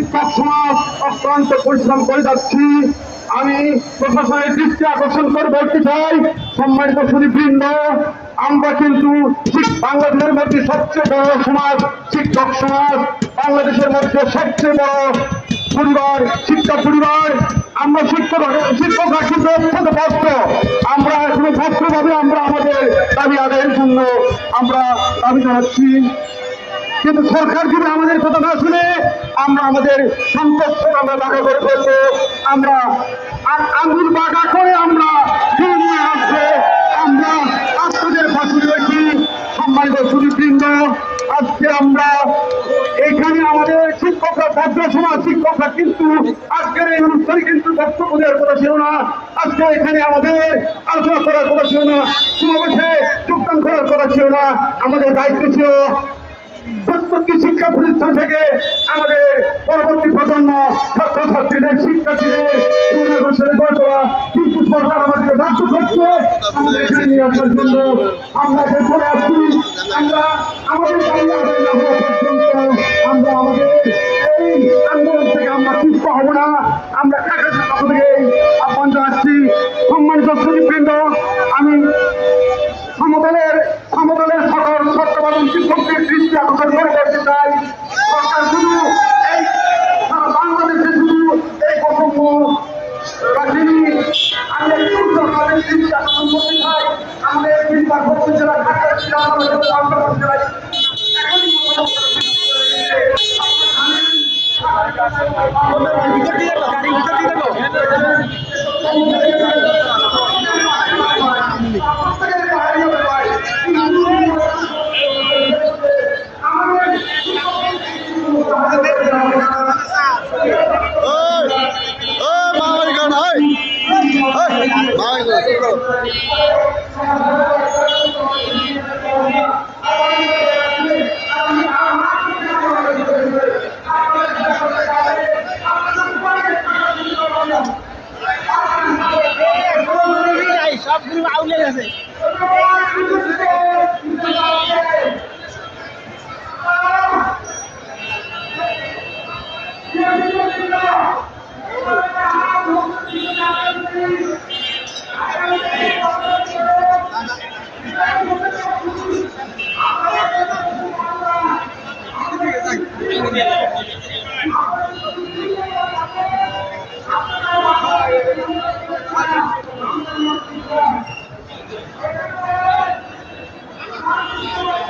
শিক্ষক সমাজ অক্লান্ত পরিশ্রম করে যাচ্ছি। আমি প্রশাসনের দৃষ্টি আকর্ষণ করে বলতে চাই, সম্মানিত সুধীবৃন্দ, আমরা কিন্তু বাংলাদেশের মধ্যে সবচেয়ে বড় সমাজ শিক্ষক সমাজ, বাংলাদেশের মধ্যে সবচেয়ে বড় পরিবার শিক্ষা পরিবার। আমরা শিক্ষকরা কিন্তু অত্যন্ত ব্যস্ত। আমরা এখনো ব্যস্তভাবে আমরা আমাদের দাবি আদায়ের জন্য আমরা দাবি জানাচ্ছি। কিন্তু সরকার যদি আমাদের কথা না শুনে আমরা আমাদের সম্পর্ক আমরা বাঁকা করে ফেলবো। আমরা আঙুল বাঁকা করে আমরা নিয়ে আসবো। আমরা আপনাদের পাশে রয়েছি। সম্মানিত সুধীবৃন্দ, আজকে আমরা এখানে আমাদের শিক্ষকরা ছাত্র সমাজ শিক্ষকরা কিন্তু আজকের এই অনুষ্ঠানে কিন্তু বক্তব্য দেওয়ার কথা ছিল না। আজকে এখানে আমাদের আলোচনা করার কথা ছিল না, সমাবেশে যোগদান করার কথা ছিল না। আমাদের দায়িত্ব ছিল প্রত্যেকটি শিক্ষা প্রতিষ্ঠান থেকে আমাদের পরবর্তী প্রজন্ম ছাত্রছাত্রীদের শিক্ষার্থীদের কিন্তু সরকার আমাদের বাধ্য করছে আমাদের এখানে নিয়ে আসার জন্য। আমরা এখানে চলে আসছি। আমরা আমাদের দাবি আদায় না হওয়া পর্যন্ত আমরা আমাদের এই আন্দোলন থেকে আমরা পিছু হব না। আমরা ঢাকা পক্ষ থেকে আহ্বান জানাচ্ছি। সম্মানিত সুধীবৃন্দ, আমি সমদলের সকল সত্যবাদী শিক্ষকদের দৃষ্টি আকর্ষণ করে বলতে চাই, সরকার শুধু এই সারা বাংলাদেশে শুধু এই বৈষম্য রাখেনি। আমি একটু সরকারের দৃষ্টি আকর্ষণ করতে চাই। আমাদের তিনবার বক্তব্য জেলা ঢাকা জেলা জেলায় এখনই সবগুলো আউলে গেছে। Thank you.